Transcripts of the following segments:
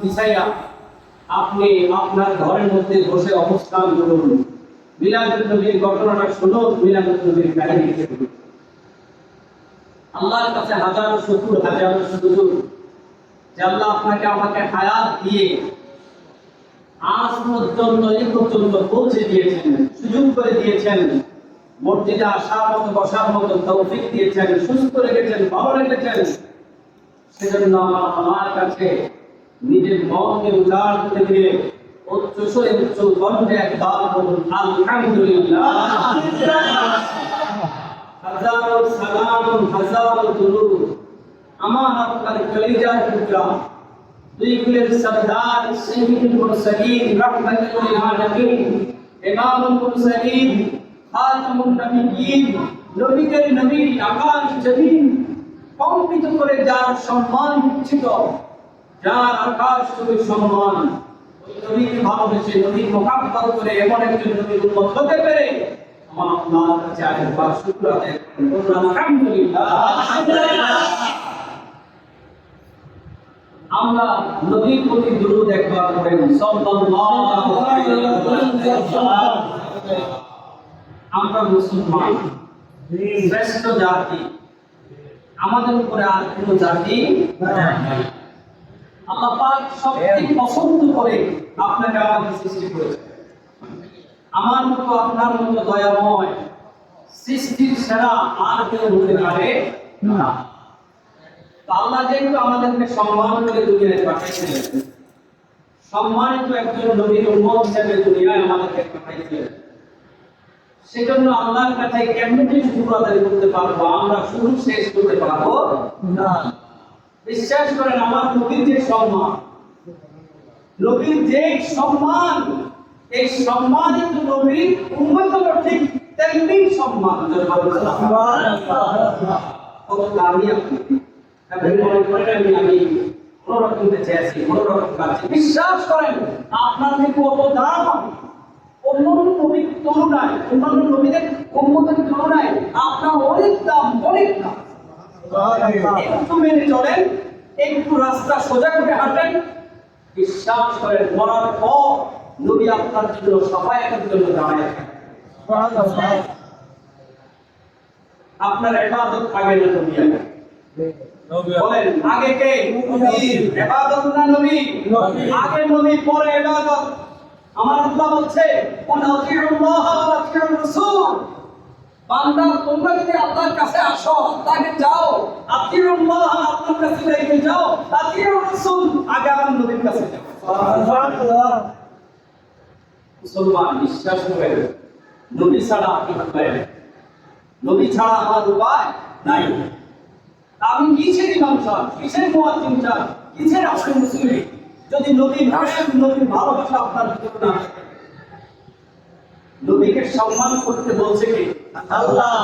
বিছাইয়া আপনি আপনার ঘরের মধ্যে বসে অবস্থান করুন, মিলাদুন নবীর ঘটনাটা শুনুন, মিলাদুন নবীর কাহিনী শুনুন। আল্লাহর কাছে হাজারো শুকর, হাজারো সুজুদ যে আল্লাহ আপনাকে আমাকে হায়াত দিয়ে আজ পর্যন্ত এই পর্যন্ত পৌঁছে দিয়েছেন, সুযোগ করে দিয়েছেন, মসজিদে আসার মতো বসার মতো তৌফিক দিয়েছেন, সুস্থ রেখেছেন, ভালো রেখেছেন। সেজন্য আমার কাছে নিজের মনকে উজাড় করে দিয়ে উচ্চ স্বরে উচ্চ কণ্ঠে একবার বলুন আলহামদুলিল্লাহ। হাজারো সালাম, হাজারো দুরূদ আমার আপনার কলিজার টুকরা, দুই কুলের সরদার সাইয়্যিদুল মুরসালিন রাহমাতুল লিল আলামিন, ইমামুল মুরসালিন, খাতামুন নবিয়্যিন, নবীদের নবী, আকাশ জমিন কম্পিত করে যার সম্মান ছিল, যার আকাশ জমিন সম্মান, ওই নবীকে ভালোবেসে নবীর মোহাব্বত করে এমন একজন নবীর উম্মত হতে পেরে আমার আল্লাহর কাছে আরেকবার শুকর আদায় করুন আলহামদুলিল্লাহ। আমরা নবীর প্রতি দুরূদ একবার পড়েন সাল্লাল্লাহু আলাইহি ওয়াসাল্লাম। আমরা মুসলমান, শ্রেষ্ঠ জাতি, আমাদের উপরে আর কোনো জাতি নাই। আল্লাহ পাক সবচেয়ে পছন্দ করে আপনাকে আমাকে সৃষ্টি করেছেন। আমার মতো আপনার মতো দয়াময় সৃষ্টির সেরা আর কেউ হতে পারে না। আল্লাহ যেহেতু আমাদেরকে সম্মান করে দুনিয়ায় পাঠিয়েছিলেন, সম্মানিত একজন নবীর উম্মত হিসেবে দুনিয়ায় আমাদেরকে পাঠিয়েছিলেন, সেজন্য আল্লাহর কাছে কেমনে শুকর আদায় করতে পারবো? আমরা শুরু শেষ করতে পারবো না। বিশ্বাস করেন, আমার নবীর যে সম্মান, নবীর যে সম্মান, এই সম্মানিত নবীর উম্মত ঠিক তেমনি সম্মান। বিশ্বাস করেন, আপনার থেকে কত দাম অন্যান্য নবীর তুলনায়, অন্যান্য নবীদের উম্মতের তুলনায় আপনার অনেক দাম, অনেক দাম। একটু মেনে চলেন, একটু রাস্তা সোজা করে হাঁটেন, বিশ্বাস করেন মরার পর নবী আপনার জন্য সহায়তার জন্য দাঁড়ায় থাকেন। আপনার ইবাদত আগে না নবী আগে? বলেন আগে কে? ইবাদত না নবী? আগে নবী, পরে ইবাদত। আমার আল্লাহ বলছে ওয়াতিউল্লাহ ওয়া আতিউর রাসূল, বান্দা তোমরা যদি আল্লাহর কাছে আসো, আল্লাহকে চাও, আতিউল্লাহ আল্লাহর কাছে যাইতে যাও, আতিউর রাসূল আগে আমার নবীর কাছে যাও। সুবহানাল্লাহ। মুসলমান বিশ্বাস করেন, নবী ছাড়া আপনি উপায় নেই, নবী ছাড়া আমার উপায় নাই। আপনি কিসের ইমাম সাহেব, কিসের মুয়াজ্জিন সাহেব, কিসের আসল মুসলিম যদি নবীর প্রেম, নবীর ভালোবাসা আপনার ভিতরে না থাকে? নবীকে সম্মান করতে বলছে কে? আল্লাহ।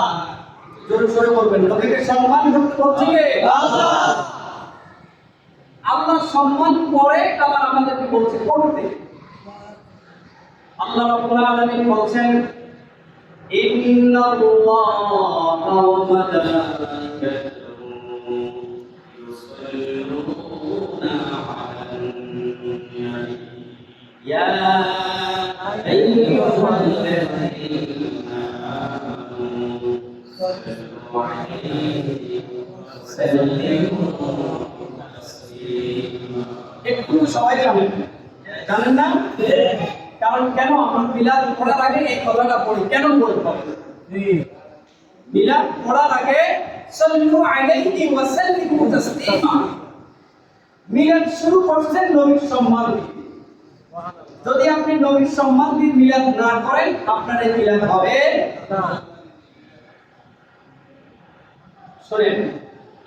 জোরে জোরে বলবেন, নবীকে সম্মান করতে বলছে কে? আল্লাহ। আল্লাহ সম্মান করে আবার আমাদেরকে বলছে করতে। আল্লাহ রাব্বুল আলামিন বলছেন ইন্নাল্লাহা ওয়া মালাইকাতাহু ইউসাল্লুনা আলান নবী ইয়া আইয়ুহাল্লাযীনা আমানু সাল্লু আলাইহি ওয়া সাল্লিমু তাসলিমা। একটু সবাই জানেন না? কারণ কেন আমরা মিলাদ পড়ার আগে এই কথাটা পড়ি? কেন পড়ব? মিলাদ পড়ার আগে সাল্লু আলাইহি ওয়া সাল্লিমু তাসলিমা। মিলাদ শুরু করছেন নবীর সম্মান দিয়ে। যদি আপনি নবীর সম্মান দিয়ে মিলাদ না করেন, আপনার এই মিলাদ হবে না। শুনেন,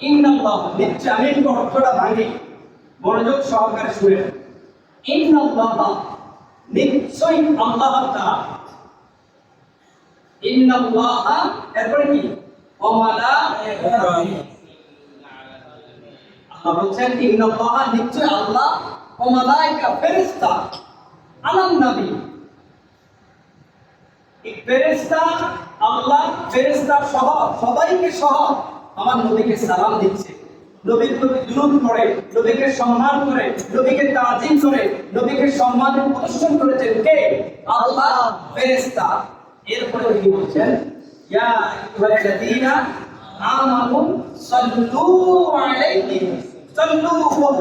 ইন্নাল্লাহ, নিশ্চয় আমি একটু অর্থটা ভাঙি, মনোযোগ সহকারে শুনেন। ইন্নাল্লাহ, নিশ্চয় আল্লাহ তাআলা, ইন্নাল্লাহ এরপরে কি? ওয়া মালাইকাতুহু, আল্লাহ বলছেন ইন্নাল্লাহ, নিশ্চয় আল্লাহ, ওয়া মালাইকা ফেরেশতা, আলান নবী, এই ফেরেশতা আল্লাহ, ফেরেশতা সহ সবাইকে সহ আমার নবীকে সালাম দিচ্ছে। নবীর প্রতি দুরূদ পড়ে, নবীকে সম্মান করে, নবীকে তাজিম করে, নবীকে সম্মানের প্রদর্শন করেছেন কে? আল্লাহ, ফেরেশতা। এরপরে কি বলছেন? ইয়া আইয়ুহাল্লাযীনা আমানু সাল্লু আলাইহি সাল্লু ওয়া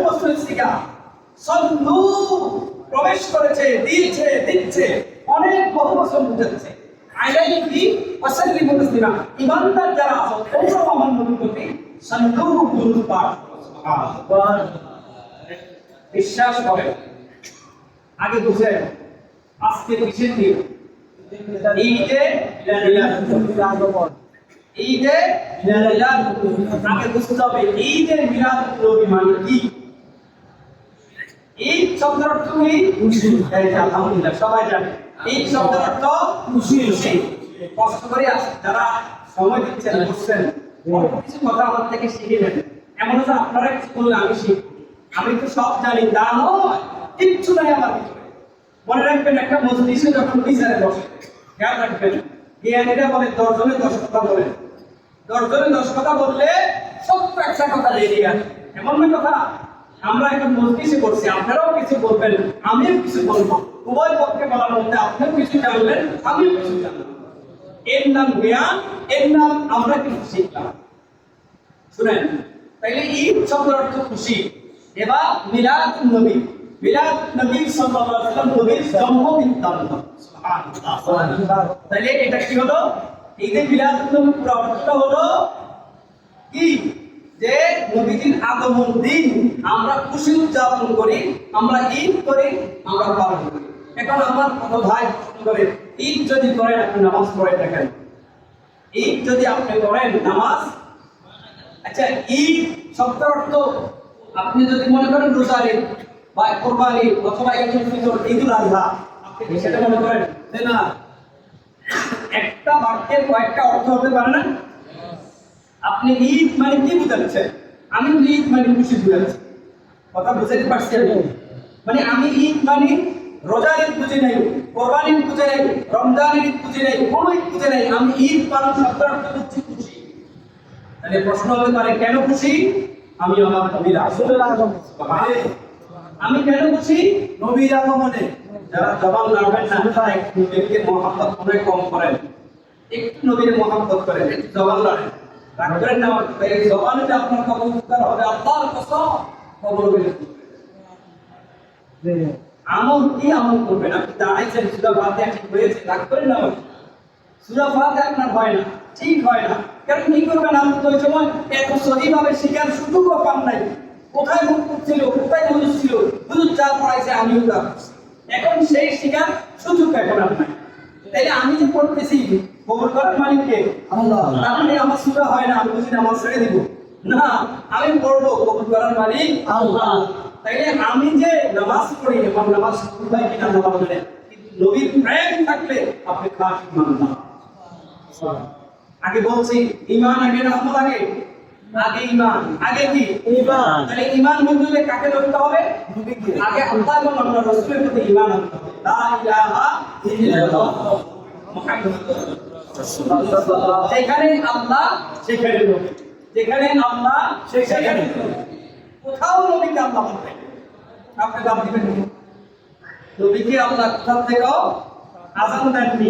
সাল্লু প্রবেশ করেছে, দিচ্ছে অনেক বহু বছর বুঝাচ্ছে। আলাইহি ওয়া সাল্লিমু তাসলিমা, ঈমানদার যারা আছে তোমরা আমার নবীর প্রতি সাল্লু দুরূদ পাঠ করো। সুবহানাল্লাহ। বিশ্বাস করেন। আগে বুঝেন আজকে কিসের দিন? ঈদে মিলাদ। ঈদে মিলাদ। আগে বুঝতে হবে ঈদে মিলাদ নবী মানে কি? ঈদ শব্দের অর্থ কি? খুশি। আলহামদুলিল্লাহ, সবাই জানে ঈদ শব্দের অর্থ খুশি। কষ্ট করে যারা সময় দিচ্ছেন, বুঝছেন, কিছু কথা আমার থেকে শিখে নেন। এমন না আপনারা কিছু বললে আমি শিখব, আমি তো সব জানি তা নয়, কিচ্ছু নাই আমার ভিতরে। মনে রাখবেন, একটা মজলিসে যখন বিচারে বসে, খেয়াল রাখবেন, জ্ঞানীরা বলে 10 জনে 10 কথা বলে, 10 জনে 10 কথা বললে সত্য একটা কথা বেরিয়ে আসে। এমন না কথা? আমরা এখন মজলিসে করছি, আপনারাও কিছু বলবেন, আমিও কিছু বলবো, উভয় পক্ষে বলার মধ্যে আপনিও কিছু জানলেন, আমিও কিছু জানলাম। এর নাম জ্ঞান, এর নাম আমরা কিছু শিখলাম। শুনেন, তাইলে ঈদ শব্দের অর্থ খুশি। এবার মিলাদ নবী, মিলাদ নবী সাল্লাল্লাহু আলাইহি ওয়াসাল্লাম নবীর জন্ম বৃত্তান্ত। সুবহানাল্লাহ। তাইলে এটা কি হলো? ঈদে মিলাদ নবী পুরো অর্থটা হলো কি? যে নবীজির আগমন দিন আমরা খুশি উদযাপন করি, আমরা ঈদ করি, আমরা পালন করি। এখন আমার কত ভাই প্রশ্ন করে, ঈদ যদি করেন আপনি নামাজ পড়েন না কেন? ঈদ যদি আপনি করেন নামাজ, আচ্ছা ঈদ শব্দের অর্থ আপনি যদি মনে করেন রোজার ঈদ বা কোরবানি অথবা ঈদুল ফিতর, ঈদুল আযহা, আপনি সেটা মনে করেন না? একটা বাক্যের কয়েকটা অর্থ হতে পারে না? আপনি ঈদ মানে কি বুঝাচ্ছেন? আমি ঈদ মানে খুশি বুঝাচ্ছি। কথা বুঝতে পারছেন? মানে আমি ঈদ মানে রোজার ঈদ বুঝি নাই, কোরবানির ঈদ বুঝি নাই, রমজানের ঈদ বুঝি নাই, কোন ঈদ বুঝি নাই, আমি ঈদ পালন শব্দের অর্থ হচ্ছে খুশি। তাহলে প্রশ্ন হতে পারে কেন খুশি? আমি আমার নবীর রাসূলের আগমনে। আমি কেন খুশি? নবীর আগমনে। যারা জবান নাড়বেন না, তারা একটু নবীকে মহব্বত করে কম করেন, একটু নবীর মহব্বত করেন, একটু জবান নাড়েন। রাগ করেন না, এই জবানে যে আপনার কবর উদ্ধার হবে, আল্লাহর কসম কবর বের করবে। আমল কি আমল করবেন? আপনি দাঁড়াইছেন, সূরা ফাতিহা ঠিক হয়েছে, রাগ করেন না। সূরা ফাতিহা আপনার হয় না, ঠিক হয় না, কারণ কি করবেন? আপনি তো ওই সময় এত সহিভাবে শিখার সুযোগও পান নাই। কোথায় মুখ ছিল, কোথায় হুজুর ছিল, হুজুর যা পড়াইছে আমিও তা করছি। এখন সেই শিখার সুযোগ এখন আর নাই। তাইলে আমি যে পড়তেছি, কবুল করার মালিক কে? আল্লাহ। তার মানে আমার সূরা হয় না, আমি বুঝি নামাজ ছেড়ে দিব না, আমি পড়বো, কবুল করার মালিক আল্লাহ। তাইলে আমি যে নামাজ পড়ি, এবং নামাজ হয় কিনা নামাজ পড়ে, কিন্তু নবীর প্রেম থাকলে আপনি খাস ইমানদার। আগে বলছি ঈমান আগে না আমল আগে? আগে ঈমান, আগে কি? ঈমান। তাহলে ঈমান মঞ্জুরে কাকে ধরতে হবে? নবীকে। আগে আল্লাহ এবং আল্লাহর রাসূলের প্রতি ঈমান আনতে হবে। লা ইলাহা ইল্লাল্লাহ মুহাম্মাদুর রাসূলুল্লাহ। যেখানে আল্লাহ সেখানে নবী, যেখানে আল্লাহ সেখানে নবী। কোথাও নবীকে আল্লাহ বলবেন, আপনি বাদ দিবেন না। নবীকে আল্লাহ কোথাও থেকেও আযান দেননি।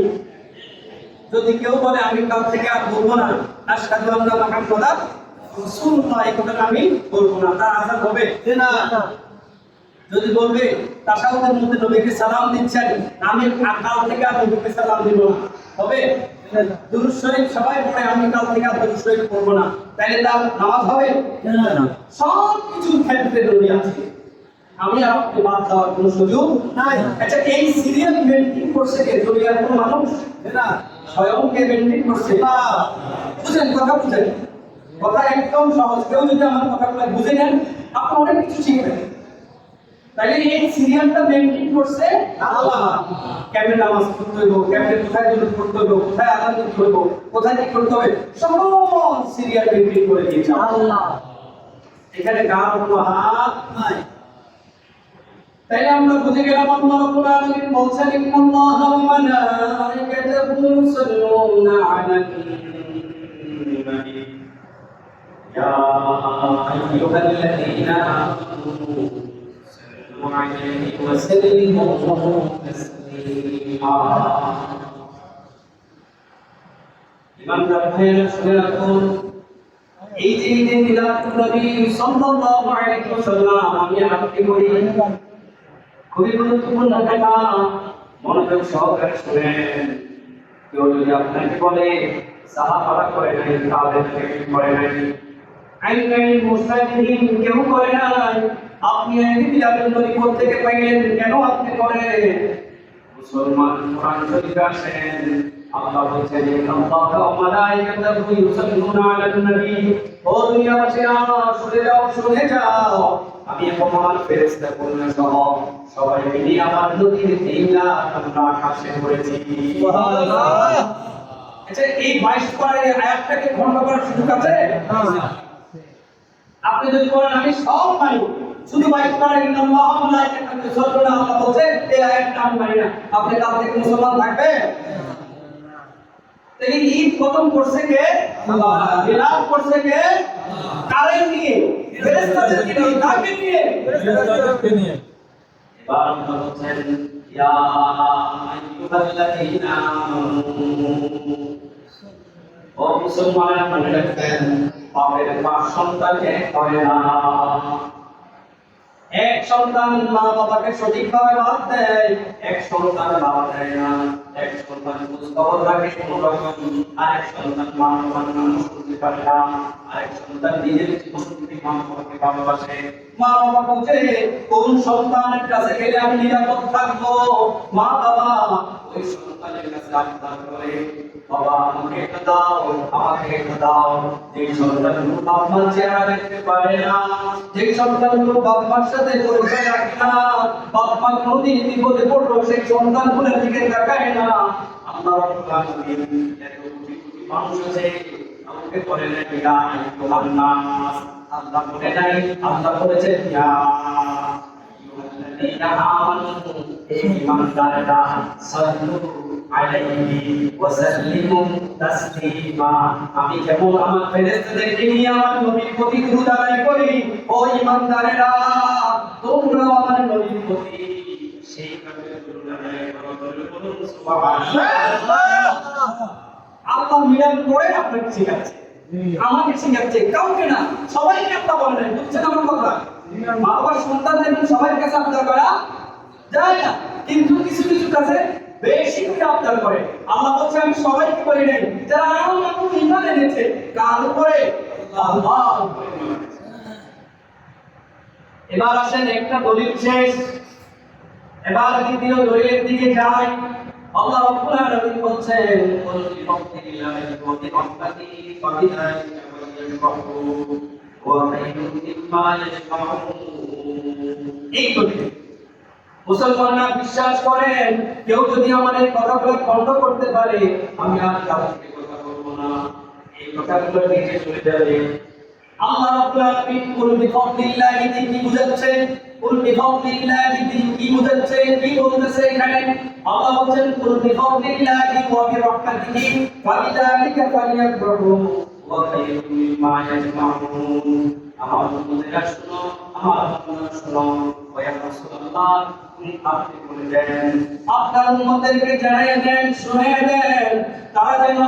যদি কেউ বলে আমি কাল থেকে আর বলবো না আশহাদু আন্না মুহাম্মাদার রাসূলুল্লাহ, এই কথাটা আমি বলবো না, তার আযান হবে না। যদি বলবে তাশাহুদের মধ্যে নবীকে সালাম দিচ্ছেন, আমি কাল থেকে আর নবীকে সালাম দিব না, হবে? দুরূদ শরীফ সবাই পড়ে, আমি কাল থেকে আর দুরূদ শরীফ পড়বো না, তাহলে তার নামাজ হবে না। সব কিছুর ক্ষেত্রে নবী আছে, আমি আর আপনি বাদ দেওয়ার কোনো সুযোগ নাই। আচ্ছা এই সিরিয়াল মেইনটেইন করছে কে? দুনিয়ার কোনো মানুষ না, স্বয়ং কে মেইনটেইন করছে? বুঝেন কথা, বুঝেন কথা একদম সহজ। কেউ যদি আমার কথাগুলো বুঝে নেন, আপনি অনেক কিছু শিখবেন। তাহলে এই সিরিয়ালটা মেইনটেইন করছে আল্লাহ। কেমনে নামাজ পড়তে হইব, কেমনে কোথায় দুরূদ পড়তে হইব, কোথায় আযান দিতে হইব, কোথায় কি করতে হবে, সব সিরিয়াল মেইনটেইন করে দিয়েছে আল্লাহ। এখানে কার কোনো হাত নাই। তাইলে আমরা বুঝে গেলাম আল্লাহ রাব্বুল আলামিন বলছেন ইন্নাল্লাহা ওয়া মালাইকাতাহু ইউসাল্লুনা আলান নবী ইয়া আইয়ুহাল্লাযীনা আমানু সাল্লু আলাইহি ওয়া সাল্লিমু তাসলিমা। ইমানদার ভাইয়েরা শুনে রাখুন, এই যে ঈদে মিলাদুন নবী সাল্লাল্লাহু আলাইহি ওয়াসাল্লাম আমি আপনি করি, খুবই গুরুত্বপূর্ণ কথা, মনোযোগ সহকারে শুনেন। কেউ যদি আপনাকে বলে সাহাবারা করে নাই, তাদের করে নাই, আইন মুস্তাহিদিন কেউ করে নাই, আপনি এই মিলাদুন নবী কোথেকে পাইলেন, কেন আপনি করেন? মুসলমান কোরআন শরীফে আসেন, আল্লাহ বলছেন আল্লাহু ওয়া মালাইকাতুহু ইউসাল্লুনা আলান নবী। ও দুনিয়াবাসীরা শুনে যাও, আমি মহান ফেরেশতাগণ সহ সবাই মিলে আমার নবীর দিনটা আমরা আকাশে করেছি। সুবহানাল্লাহ। আচ্ছা, এই 22 পারার আয়াতটাকে খণ্ড করার সুযোগ আছে? আপনি যদি বলেন আমি সব মানি, শুধু 22 পারার ইন্নাল্লাহু ওয়া মালাইকাতুহু ইউসাল্লুনা, আল্লাহ বলছে এই আয়াতটা আমি মানি না, আপনি কাল থেকে মুসলমান থাকবেন? তাহলে ঈদ খতম করছে কে? আল্লাহ। মিলাদ করছে কে? কারেন নিয়ে, ফেরেশতাদেরকে নিয়ে, কাকে নিয়ে? ফেরেশতাদেরকে নিয়ে। এবার আল্লাহ বলছেন ইয়া আইয়ুহাল্লাযীনা আমানু, ও মুসলমানেরা মনে রাখবেন, বাপের 5 সন্তানকে করে না। এক সন্তান মা বাবাকে সঠিকভাবে বাদ দেয়, এক সন্তান বাবা দেয় না, এক সন্তান খোঁজখবর রাখে কোনো রকম, আরেক সন্তান মা বাবার নাম শুনতে পারে না, আরেক সন্তান নিজের জীবন থেকে মা বাবাকে ভালোবাসে। মা বাবা বলছে কোন সন্তানের কাছে গেলে আমি নিরাপদ থাকবো, মা বাবা ওই সন্তানের কাছে আবদার করে, বাবা আমাকে এটা দাও, আমাকে এটা দাও। যে সন্তানগুলো বাপ মার চেহারা দেখতে পারে না, যে সন্তানগুলো বাপ মার সাথে পরিচয় রাখে না, বাপ মা কোনদিন বিপদে পড়লো সেই সন্তানগুলোর দিকে তাকায় না, আল্লাহ রাব্বুল আলামিন এত কোটি কোটি মানুষ আছে, আমাকে বলে না ইয়া আইয়ুহান নাস, আল্লাহ বলে নাই, আল্লাহ বলেছে ইয়া আইয়ুহাল্লাযীনা আমানু, হে ঈমানদাররা, সাল্লু আলাইহি ওয়া সাল্লিমু তাসলিমা। আমি যেমন আমার ফেরেশতাদেরকে নিয়ে আমার নবীর প্রতি দুরূদ আদায় করি, ও ঈমানদারেরা তোমরাও আমার নবীর প্রতি সেইভাবে দুরূদ আদায় করো। বলুন সুবহানাল্লাহ। আল্লাহ মিলাদ করে আপনাকে শিখাচ্ছে, আমাকে শিখাচ্ছে, কাউকে না, সবাইকে আল্লাহ বলেন। বুঝছেন আমার কথা? মা বাবার সন্তানদের সবার কাছে আবদার করা যায় না, কিন্তু কিছু কিছু কাছে বেশি করে আবদার করে। আল্লাহ বলছে আমি সবাইকে বলি নাই, যারা আমার উপর ঈমান এনেছে, কার উপরে? আল্লাহর উপরে। এবার আসেন একটা দলিল শেষ, এবার দ্বিতীয় দলিলের দিকে যাই। আল্লাহ রাব্বুল আলামিন বলছেন কুল বিফাদলিল্লাহি ওয়া বিরহমাতিহি ফাবিযালিকা ফালইফরাহু ওয়া খায়রুম মিম্মা ইয়াজমাউন। এই দলিল মুসলমানরা বিশ্বাস করেন, কেউ যদি আমাদের কথাগুলো খণ্ড করতে পারে, আমি আর কারো সাথে কথা বলবো না, এই কথাগুলো নিচে চলে যাবে। আল্লাহ রাব্বুল আলামিন কুল বিফাদলিল্লাহি কি বুঝাচ্ছেন? কুল বিফাদলিল্লাহি কি বুঝাচ্ছে, কি বলতেছে এখানে? আল্লাহ বলছেন কুল বিফাদলিল্লাহি ওয়া বিরহমাতিহি ফাবিযালিকা ফালইফরাহু ওয়া খায়রুম মিম্মা ইয়াজমাউন। আমার উম্মতেরা শুনো, আমার উম্মতেরা শুনো, ওয়া রাসূলুল্লাহ আপনি বলে দেন, আপনার উম্মতদেরকে জানিয়ে দেন, শুনিয়ে দেন, তারা যেন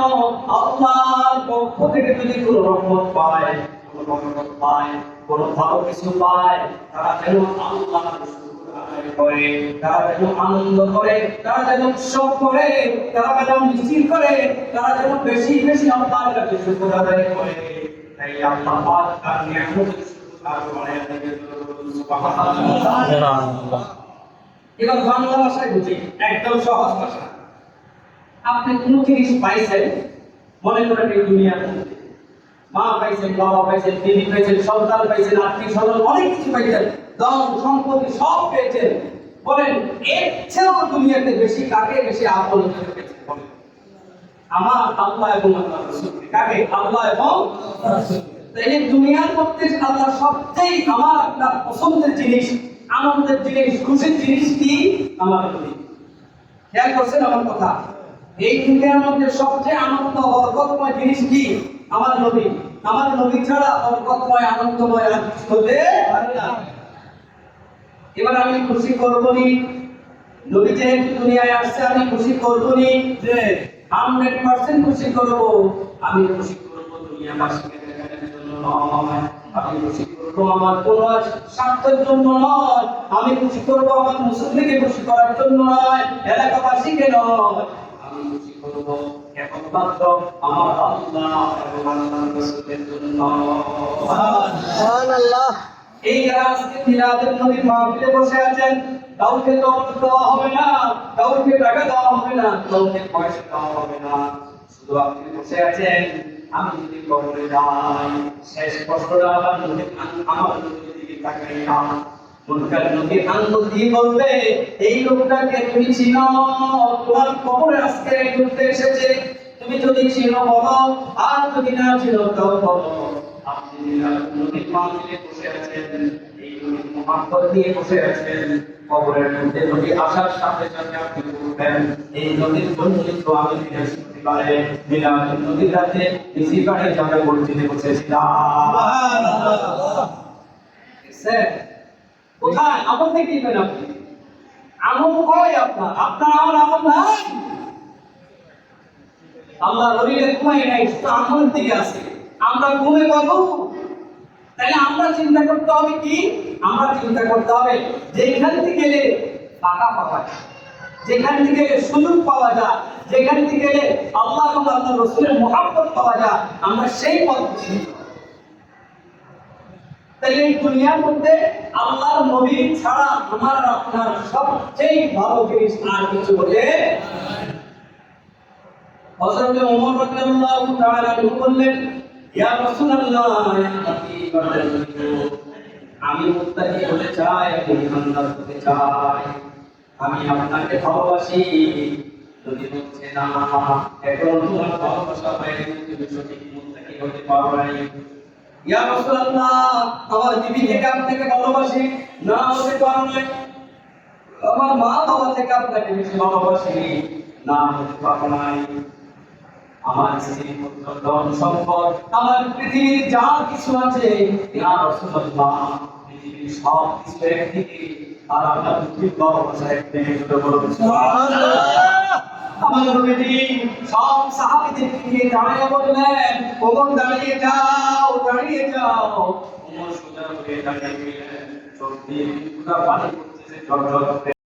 আল্লাহর পক্ষ থেকে যদি কোনো রহমত পায়, কোনো বরকত পায়, কোনো ভালো কিছু পায়, তারা যেন আল্লাহর শুকর আদায় করে, তারা যেন আনন্দ করে, তারা যেন উৎসব করে, তারা যেন মিছিল করে, তারা যেন বেশি বেশি আল্লাহর কাছে শুকর আদায় করে। তাই আল্লাহ পাক তার নিয়ামতের শুকর আদায় করে। সুবহানাল্লাহ। এবার বাংলা ভাষায় বুঝি, একদম সহজ ভাষা। আপনি কোন জিনিস পাইছেন, মনে করেন এই দুনিয়ার মধ্যে মা পাইছেন, বাবা পাইছেন, বিবি পাইছেন, সন্তান পাইছেন, আত্মীয় স্বজন অনেক কিছু পাইছেন, ধন সম্পত্তি সব পেয়েছেন, বলেন এর চেয়েও দুনিয়াতে বেশি কাকে বেশি আপন পেয়েছেন? বলেন আমার আল্লাহ এবং আল্লাহর রাসূল। কাকে? আল্লাহ এবং রাসূল। তাই দুনিয়ার মধ্যে আল্লাহ সবচেয়ে আমার আপনার পছন্দের জিনিস, আনন্দের জিনিস, খুশির জিনিস কি? আমার নবী। খেয়াল করছেন আমার কথা? এই দুনিয়ার মধ্যে সবচেয়ে আনন্দ বরকতময় জিনিস কি? আমার নবী। আমার নবী ছাড়া বরকতময় আনন্দময় আর কিছু হতে পারে না। এবার আমি খুশি করবনি, নবী যেহেতু দুনিয়ায় আসছে আমি খুশি করবনি, যে 100% খুশি করব। আমি খুশি করব দুনিয়াবাসীকে দেখানোর জন্য নয়, আমি খুশি করব আমার কোন স্বার্থের জন্য নয়, আমি খুশি করব আমার মুসলিমকে খুশি করার জন্য নয়, এলাকাবাসীকে নয়, আমি খুশি করব একমাত্র আমার আল্লাহ এবং আল্লাহর রাসূলের জন্য। সুবহানাল্লাহ। এই যারা আজকে মিলাদুন নবীর মাহফিলে বসে আছেন, কাউকে দৌড় দেওয়া হবে না, কাউকে টাকা দেওয়া হবে না, কাউকে পয়সা দেওয়া হবে না, শুধু আপনি বসে আছেন। আমি যদি কবরে যাই, শেষ কষ্টটা আমার নবীর আমার নবীর দিকে তাকাইয়া মুনকার নবী আঙ্গুল দিয়ে বলবে, এই লোকটাকে তুমি চিনো? তোমার কবরে আজকে এই লোকটা এসেছে, তুমি যদি চিনো বলো, আর যদি না চিনো তাও বলো। আপনি নবীর মাহফিলে বসে আছেন, এই নবীর মুহাব্বত নিয়ে বসে আছেন, কবরের মধ্যে নবী আসার সাথে সাথে আপনি বলবেন, এই নবীর জন্যই তো আমি বৃহস্পতিবারে মিলাদুন নবীর রাতে মিছিবাড়ি জামে মসজিদে বসেছিলাম। সুবহানাল্লাহ। স্যার কোথায় আমল দেখবেন আপনি? আমল কই আপনার? আপনার আমার আমল নাই। আল্লাহ রবিরে ঘুমাই নাই, শুধু আমলের দিকে আছে। আমরা ঘুমে পাবো, তাহলে আমরা চিন্তা করতে হবে কি? আমরা চিন্তা করতে হবে যেখান থেকে গেলে টাকা পাওয়া যায়, যেখান থেকে গেলে সুযোগ পাওয়া যায়, যেখান থেকে গেলে আল্লাহ এবং আল্লাহর রাসূলের মুহাব্বত পাওয়া যায়, আমরা সেই পথ চিনি। তাহলে এই দুনিয়ার মধ্যে আল্লাহর নবী ছাড়া আমার আপনার সবচেয়ে ভালো জিনিস আর কিছু হতে হযরত ওমর রাদিয়াল্লাহু তাআলা বললেন, ইয়া রাসূলুল্লাহ, ইয়া হাবিবাল্লাহ, আমি মুত্তাকি হতে চাই, আমি ইমানদার হতে চাই, আমি আপনাকে ভালোবাসি। যদি বলছে না, এখন তোমার ভালোবাসা বাইরে তুমি সঠিক মুত্তাকি হতে পারো নাই। ইয়া রাসূলুল্লাহ, আমার বিবি থেকে আপনাকে ভালোবাসি, না হতে পারো নাই। আমার মা বাবা থেকে আপনাকে বেশি ভালোবাসি, না হতে পারো নাই। আমার স্ত্রী পুত্র ধন সম্পদ, আমার পৃথিবীর যা কিছু আছে, ইয়া রাসূলুল্লাহ, পৃথিবীর সব কিছু একদিকে, আর আপনার পৃথিবীর ভালোবাসা একদিকে। সুবহানাল্লাহ। আমার নবীজি সব সাহাবীদের দিকে দাঁড়িয়ে বললেন, ওমর দাঁড়িয়ে যাও, দাঁড়িয়ে যাও। ওমর সোজা হয়ে দাঁড়িয়ে গেলেন, চোখ দিয়ে পানি পড়তেছে ঝরঝর করে।